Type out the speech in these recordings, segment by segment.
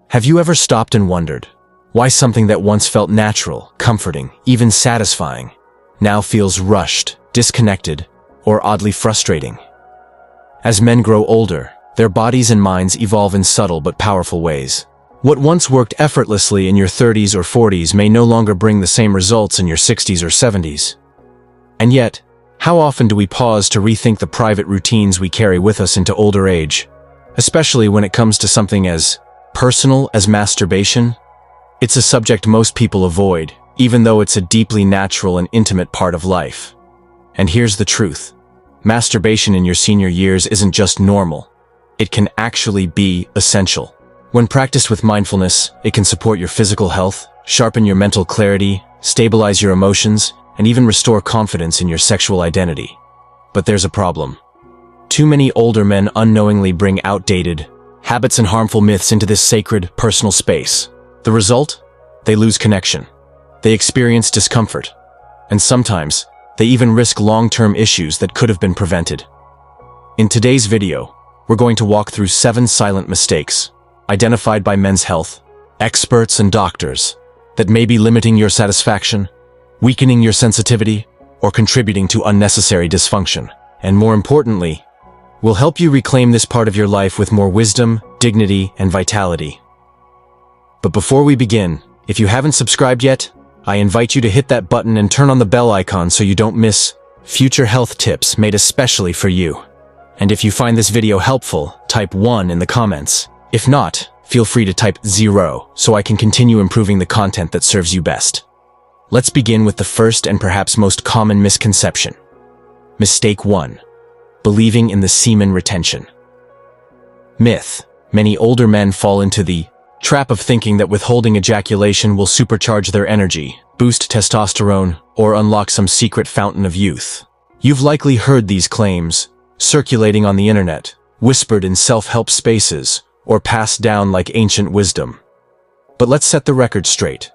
Have you ever stopped and wondered why something that once felt natural, comforting, even satisfying, now feels rushed, disconnected, or oddly frustrating? As men grow older, their bodies and minds evolve in subtle but powerful ways. What once worked effortlessly in your 30s or 40s may no longer bring the same results in your 60s or 70s. And yet, how often do we pause to rethink the private routines we carry with us into older age, especially when it comes to something as personal as masturbation? It's a subject most people avoid, even though it's a deeply natural and intimate part of life. And here's the truth. Masturbation in your senior years isn't just normal. It can actually be essential. When practiced with mindfulness, it can support your physical health, sharpen your mental clarity, stabilize your emotions, and even restore confidence in your sexual identity. But there's a problem. Too many older men unknowingly bring outdated habits and harmful myths into this sacred, personal space. The result? They lose connection. They experience discomfort. And sometimes, they even risk long-term issues that could have been prevented. In today's video, we're going to walk through 7 silent mistakes, identified by men's health, experts and doctors, that may be limiting your satisfaction, weakening your sensitivity, or contributing to unnecessary dysfunction. And more importantly, will help you reclaim this part of your life with more wisdom, dignity, and vitality. But before we begin, if you haven't subscribed yet, I invite you to hit that button and turn on the bell icon so you don't miss future health tips made especially for you. And if you find this video helpful, type 1 in the comments. If not, feel free to type 0 so I can continue improving the content that serves you best. Let's begin with the first and perhaps most common misconception. Mistake 1. Believing in the semen retention. Myth. Many older men fall into the trap of thinking that withholding ejaculation will supercharge their energy, boost testosterone, or unlock some secret fountain of youth. You've likely heard these claims, circulating on the internet, whispered in self-help spaces, or passed down like ancient wisdom. But let's set the record straight.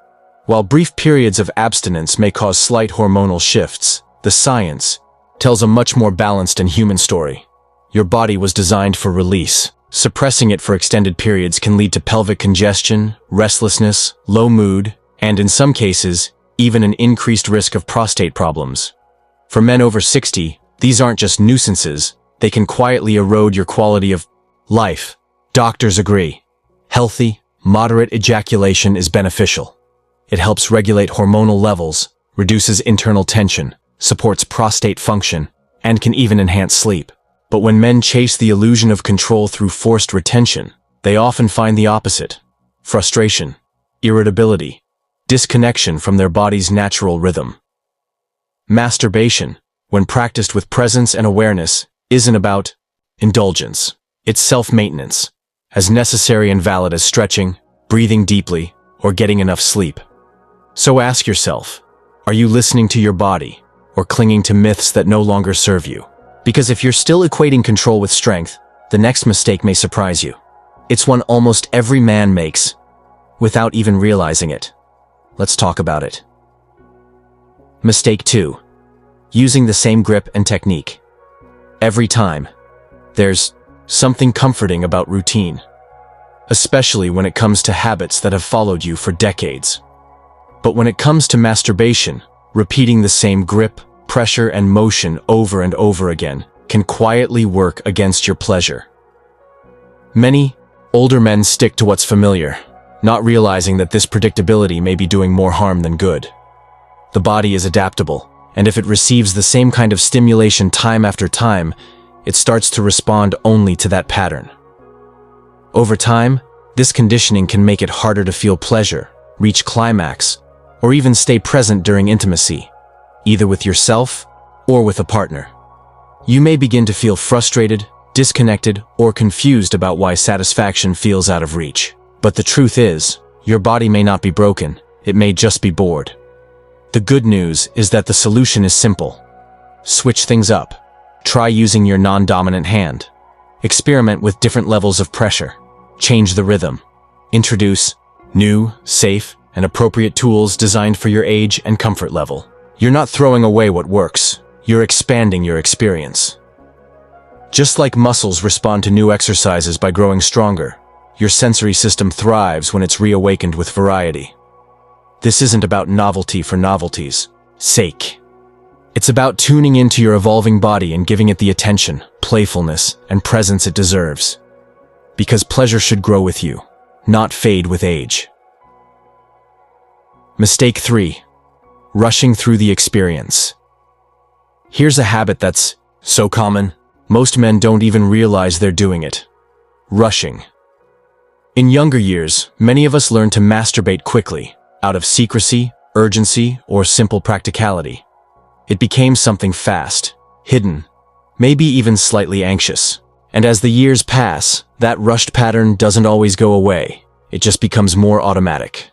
While brief periods of abstinence may cause slight hormonal shifts, the science tells a much more balanced and human story. Your body was designed for release. Suppressing it for extended periods can lead to pelvic congestion, restlessness, low mood, and in some cases, even an increased risk of prostate problems. For men over 60, these aren't just nuisances, they can quietly erode your quality of life. Doctors agree. Healthy, moderate ejaculation is beneficial. It helps regulate hormonal levels, reduces internal tension, supports prostate function, and can even enhance sleep. But when men chase the illusion of control through forced retention, they often find the opposite: frustration, irritability, disconnection from their body's natural rhythm. Masturbation, when practiced with presence and awareness, isn't about indulgence. It's self-maintenance, as necessary and valid as stretching, breathing deeply, or getting enough sleep. So ask yourself, are you listening to your body, or clinging to myths that no longer serve you? Because if you're still equating control with strength, the next mistake may surprise you. It's one almost every man makes, without even realizing it. Let's talk about it. Mistake 2. Using the same grip and technique. Every time, there's something comforting about routine, especially when it comes to habits that have followed you for decades. But when it comes to masturbation, repeating the same grip, pressure, and motion over and over again can quietly work against your pleasure. Many older men stick to what's familiar, not realizing that this predictability may be doing more harm than good. The body is adaptable, and if it receives the same kind of stimulation time after time, it starts to respond only to that pattern. Over time, this conditioning can make it harder to feel pleasure, reach climax, or even stay present during intimacy, either with yourself or with a partner. You may begin to feel frustrated, disconnected, or confused about why satisfaction feels out of reach. But the truth is, your body may not be broken, it may just be bored. The good news is that the solution is simple. Switch things up. Try using your non-dominant hand. Experiment with different levels of pressure. Change the rhythm. Introduce new, safe, and appropriate tools designed for your age and comfort level. You're not throwing away what works, you're expanding your experience. Just like muscles respond to new exercises by growing stronger, your sensory system thrives when it's reawakened with variety. This isn't about novelty for novelty's sake. It's about tuning into your evolving body and giving it the attention, playfulness, and presence it deserves. Because pleasure should grow with you, not fade with age. Mistake 3. Rushing through the experience. Here's a habit that's so common, most men don't even realize they're doing it. Rushing. In younger years, many of us learn to masturbate quickly, out of secrecy, urgency, or simple practicality. It became something fast, hidden, maybe even slightly anxious. And as the years pass, that rushed pattern doesn't always go away. It just becomes more automatic.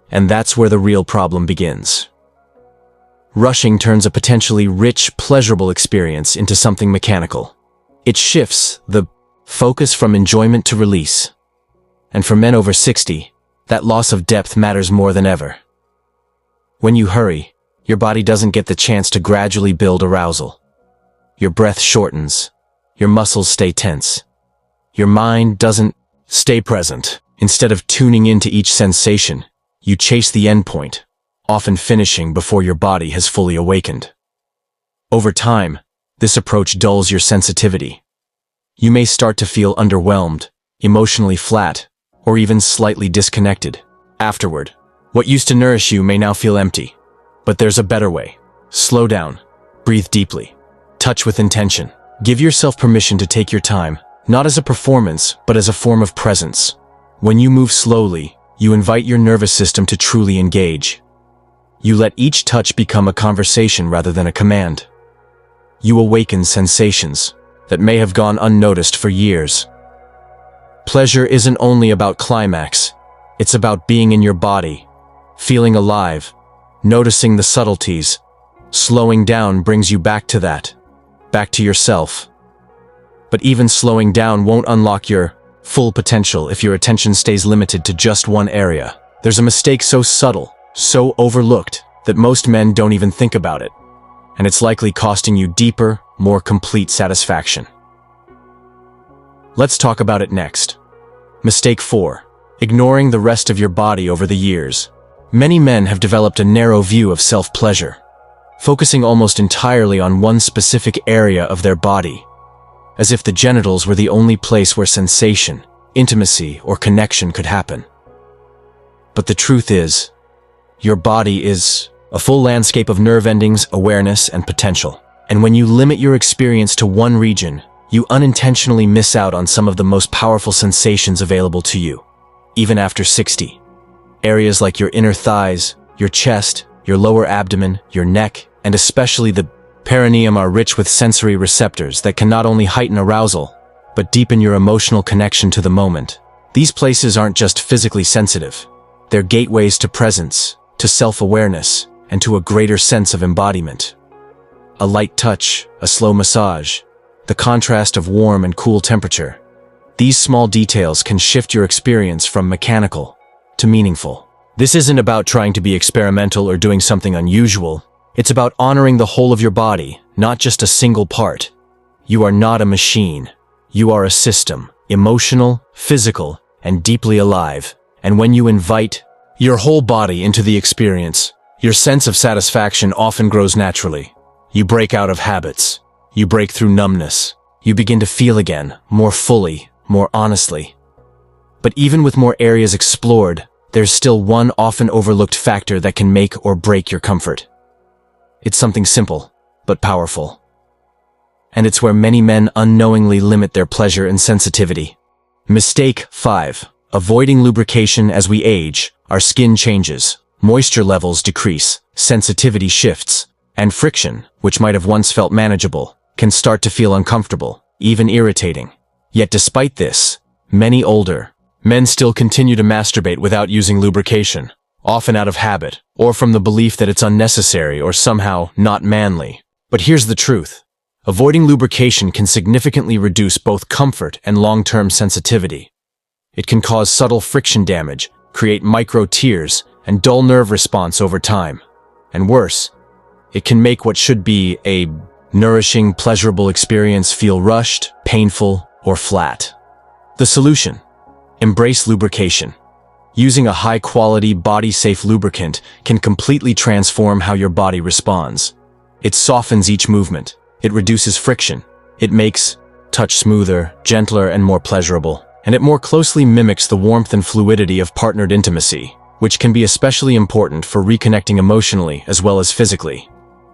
And that's where the real problem begins. Rushing turns a potentially rich, pleasurable experience into something mechanical. It shifts the focus from enjoyment to release. And for men over 60, that loss of depth matters more than ever. When you hurry, your body doesn't get the chance to gradually build arousal. Your breath shortens. Your muscles stay tense. Your mind doesn't stay present. Instead of tuning into each sensation, you chase the endpoint, often finishing before your body has fully awakened. Over time, this approach dulls your sensitivity. You may start to feel underwhelmed, emotionally flat, or even slightly disconnected. Afterward, what used to nourish you may now feel empty. But there's a better way. Slow down. Breathe deeply. Touch with intention. Give yourself permission to take your time, not as a performance, but as a form of presence. When you move slowly, you invite your nervous system to truly engage. You let each touch become a conversation rather than a command. You awaken sensations that may have gone unnoticed for years. Pleasure isn't only about climax. It's about being in your body, feeling alive, noticing the subtleties. Slowing down brings you back to that, back to yourself. But even slowing down won't unlock your full potential if your attention stays limited to just one area. There's a mistake so subtle, so overlooked, that most men don't even think about it. And it's likely costing you deeper, more complete satisfaction. Let's talk about it next. Mistake 4. Ignoring the rest of your body over the years. Many men have developed a narrow view of self-pleasure, focusing almost entirely on one specific area of their body, as if the genitals were the only place where sensation, intimacy, or connection could happen. But the truth is, your body is a full landscape of nerve endings, awareness, and potential. And when you limit your experience to one region, you unintentionally miss out on some of the most powerful sensations available to you, even after 60. Areas like your inner thighs, your chest, your lower abdomen, your neck, and especially the perineum are rich with sensory receptors that can not only heighten arousal, but deepen your emotional connection to the moment. These places aren't just physically sensitive. They're gateways to presence, to self-awareness, and to a greater sense of embodiment. A light touch, a slow massage, the contrast of warm and cool temperature. These small details can shift your experience from mechanical to meaningful. This isn't about trying to be experimental or doing something unusual. It's about honoring the whole of your body, not just a single part. You are not a machine. You are a system, emotional, physical, and deeply alive. And when you invite your whole body into the experience, your sense of satisfaction often grows naturally. You break out of habits. You break through numbness. You begin to feel again, more fully, more honestly. But even with more areas explored, there's still one often overlooked factor that can make or break your comfort. It's something simple, but powerful. And it's where many men unknowingly limit their pleasure and sensitivity. Mistake 5. Avoiding lubrication. As we age, our skin changes, moisture levels decrease, sensitivity shifts, and friction, which might have once felt manageable, can start to feel uncomfortable, even irritating. Yet despite this, many older men still continue to masturbate without using lubrication, often out of habit, or from the belief that it's unnecessary or somehow not manly. But here's the truth. Avoiding lubrication can significantly reduce both comfort and long-term sensitivity. It can cause subtle friction damage, create micro-tears, and dull nerve response over time. And worse, it can make what should be a nourishing, pleasurable experience feel rushed, painful, or flat. The solution? Embrace lubrication. Using a high-quality, body-safe lubricant can completely transform how your body responds. It softens each movement. It reduces friction. It makes touch smoother, gentler, and more pleasurable. And it more closely mimics the warmth and fluidity of partnered intimacy, which can be especially important for reconnecting emotionally as well as physically.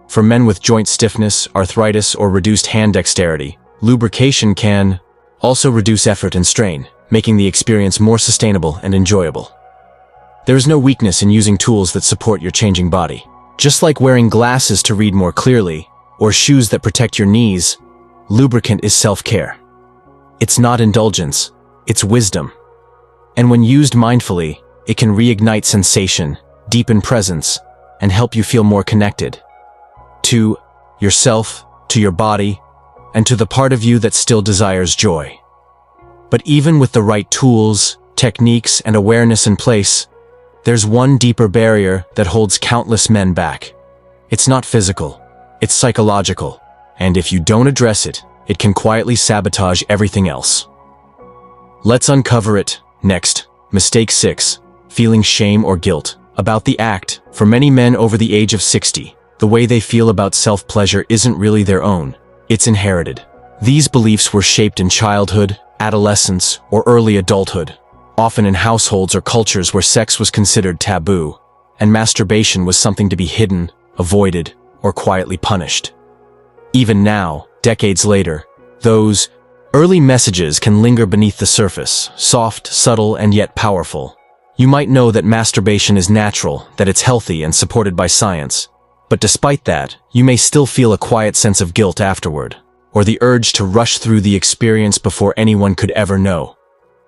For men with joint stiffness, arthritis, or reduced hand dexterity, lubrication can also reduce effort and strain, making the experience more sustainable and enjoyable. There is no weakness in using tools that support your changing body. Just like wearing glasses to read more clearly, or shoes that protect your knees, lubricant is self-care. It's not indulgence, it's wisdom. And when used mindfully, it can reignite sensation, deepen presence, and help you feel more connected to yourself, to your body, and to the part of you that still desires joy. But even with the right tools, techniques, and awareness in place, there's one deeper barrier that holds countless men back. It's not physical, it's psychological, and if you don't address it, it can quietly sabotage everything else. Let's uncover it. Next, mistake 6, feeling shame or guilt about the act. For many men over the age of 60, the way they feel about self-pleasure isn't really their own, it's inherited. These beliefs were shaped in childhood, adolescence, or early adulthood, often in households or cultures where sex was considered taboo, and masturbation was something to be hidden, avoided, or quietly punished. Even now, decades later, those early messages can linger beneath the surface, soft, subtle, and yet powerful. You might know that masturbation is natural, that it's healthy and supported by science, but despite that, you may still feel a quiet sense of guilt afterward, or the urge to rush through the experience before anyone could ever know.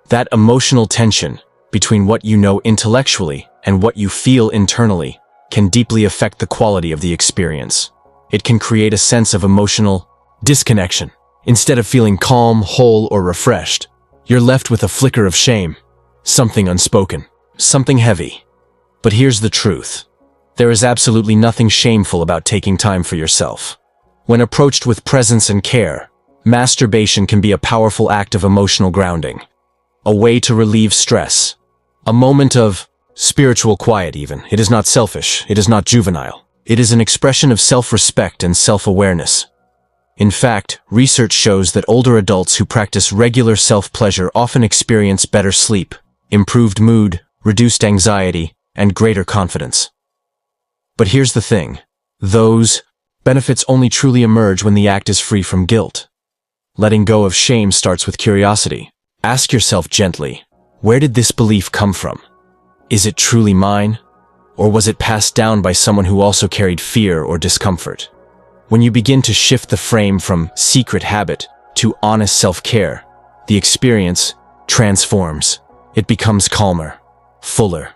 That emotional tension between what you know intellectually and what you feel internally can deeply affect the quality of the experience. It can create a sense of emotional disconnection. Instead of feeling calm, whole, or refreshed, you're left with a flicker of shame, something unspoken, something heavy. But here's the truth. There is absolutely nothing shameful about taking time for yourself. When approached with presence and care, masturbation can be a powerful act of emotional grounding, a way to relieve stress, a moment of spiritual quiet even. It is not selfish, it is not juvenile. It is an expression of self-respect and self-awareness. In fact, research shows that older adults who practice regular self-pleasure often experience better sleep, improved mood, reduced anxiety, and greater confidence. But here's the thing. Those benefits only truly emerge when the act is free from guilt. Letting go of shame starts with curiosity. Ask yourself gently, where did this belief come from? Is it truly mine? Or was it passed down by someone who also carried fear or discomfort? When you begin to shift the frame from secret habit to honest self-care, the experience transforms. It becomes calmer, fuller,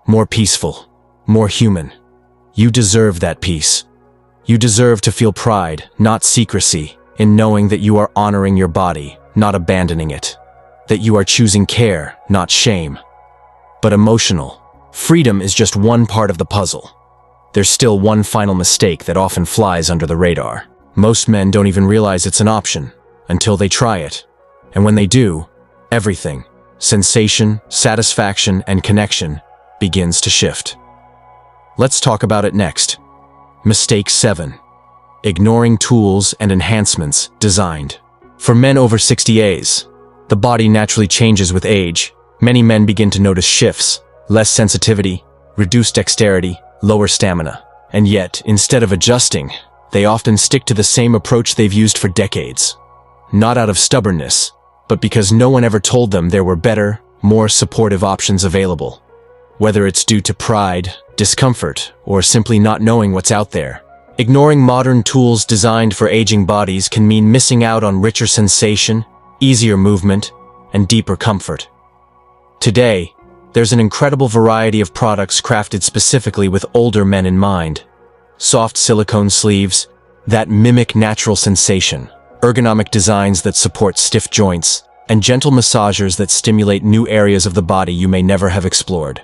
more peaceful, more human. You deserve that peace. You deserve to feel pride, not secrecy, in knowing that you are honoring your body, not abandoning it. That you are choosing care, not shame. But emotional freedom is just one part of the puzzle. There's still one final mistake that often flies under the radar. Most men don't even realize it's an option until they try it. And when they do, everything, sensation, satisfaction, and connection, begins to shift. Let's talk about it next. Mistake 7. Ignoring tools and enhancements designed. For men over 60 A's, the body naturally changes with age. Many men begin to notice shifts, less sensitivity, reduced dexterity, lower stamina. And yet, instead of adjusting, they often stick to the same approach they've used for decades. Not out of stubbornness, but because no one ever told them there were better, more supportive options available. Whether it's due to pride, discomfort, or simply not knowing what's out there, ignoring modern tools designed for aging bodies can mean missing out on richer sensation, easier movement, and deeper comfort. Today, there's an incredible variety of products crafted specifically with older men in mind. Soft silicone sleeves that mimic natural sensation, ergonomic designs that support stiff joints, and gentle massagers that stimulate new areas of the body you may never have explored.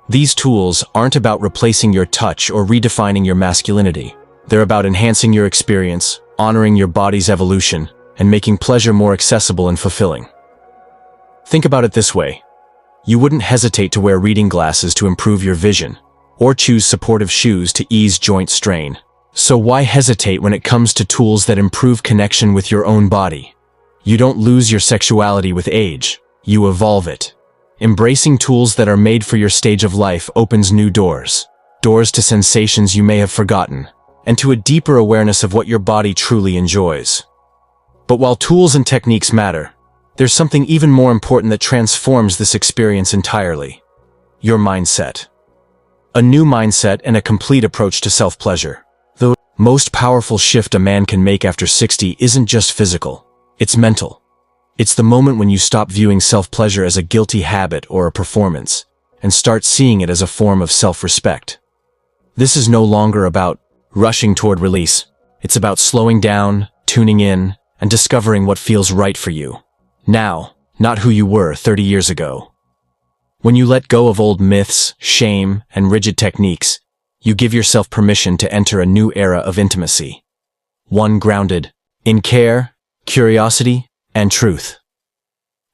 These tools aren't about replacing your touch or redefining your masculinity. They're about enhancing your experience, honoring your body's evolution, and making pleasure more accessible and fulfilling. Think about it this way. You wouldn't hesitate to wear reading glasses to improve your vision, or choose supportive shoes to ease joint strain. So why hesitate when it comes to tools that improve connection with your own body? You don't lose your sexuality with age, you evolve it. Embracing tools that are made for your stage of life opens new doors. Doors to sensations you may have forgotten, and to a deeper awareness of what your body truly enjoys. But while tools and techniques matter, there's something even more important that transforms this experience entirely. Your mindset. A new mindset and a complete approach to self-pleasure. The most powerful shift a man can make after 60 isn't just physical, it's mental. It's the moment when you stop viewing self-pleasure as a guilty habit or a performance, and start seeing it as a form of self-respect. This is no longer about rushing toward release. It's about slowing down, tuning in, and discovering what feels right for you. Now, not who you were 30 years ago. When you let go of old myths, shame, and rigid techniques, you give yourself permission to enter a new era of intimacy. One grounded in care, curiosity, and truth.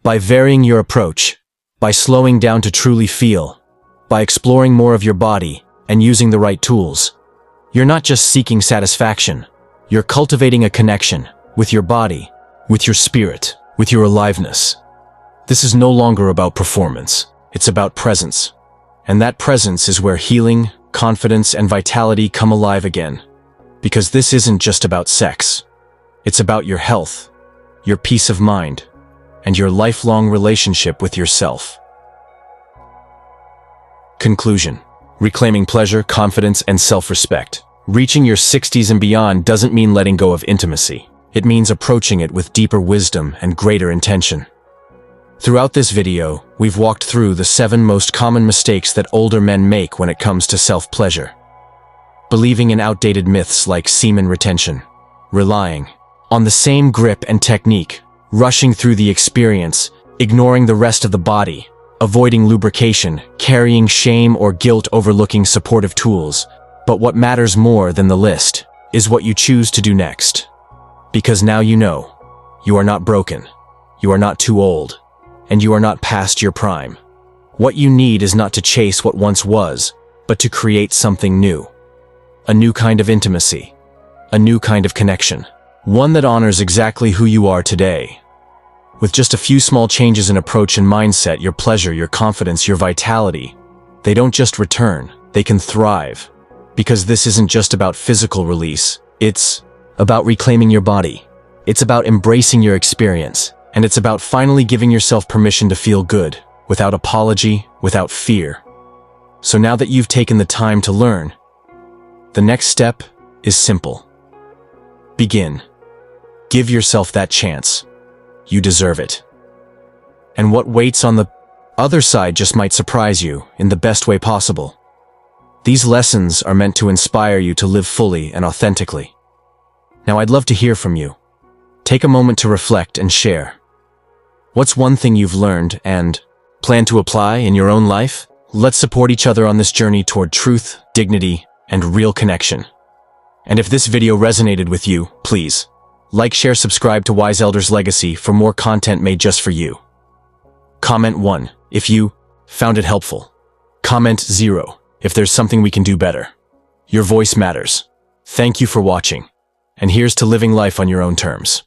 By varying your approach, by slowing down to truly feel, by exploring more of your body and using the right tools, you're not just seeking satisfaction, you're cultivating a connection with your body, with your spirit, with your aliveness. This is no longer about performance, it's about presence. And that presence is where healing, confidence, and vitality come alive again. Because this isn't just about sex. It's about your health, your peace of mind, and your lifelong relationship with yourself. Conclusion. Reclaiming pleasure, confidence, and self-respect. Reaching your 60s and beyond doesn't mean letting go of intimacy. It means approaching it with deeper wisdom and greater intention. Throughout this video, we've walked through the 7 most common mistakes that older men make when it comes to self-pleasure. Believing in outdated myths like semen retention, relying on the same grip and technique, rushing through the experience, ignoring the rest of the body, avoiding lubrication, carrying shame or guilt, overlooking supportive tools. But what matters more than the list is what you choose to do next. Because now you know, you are not broken, you are not too old, and you are not past your prime. What you need is not to chase what once was, but to create something new. A new kind of intimacy, a new kind of connection, one that honors exactly who you are today. With just a few small changes in approach and mindset, your pleasure, your confidence, your vitality, they don't just return, they can thrive. Because this isn't just about physical release, it's about reclaiming your body. It's about embracing your experience, and it's about finally giving yourself permission to feel good, without apology, without fear. So now that you've taken the time to learn, the next step is simple. Begin. Give yourself that chance. You deserve it. And what waits on the other side just might surprise you in the best way possible. These lessons are meant to inspire you to live fully and authentically. Now I'd love to hear from you. Take a moment to reflect and share. What's one thing you've learned and plan to apply in your own life? Let's support each other on this journey toward truth, dignity, and real connection. And if this video resonated with you, please like, share, subscribe to Wise Elders Legacy for more content made just for you. Comment 1 if you found it helpful. Comment 0 if there's something we can do better. Your voice matters. Thank you for watching. And here's to living life on your own terms.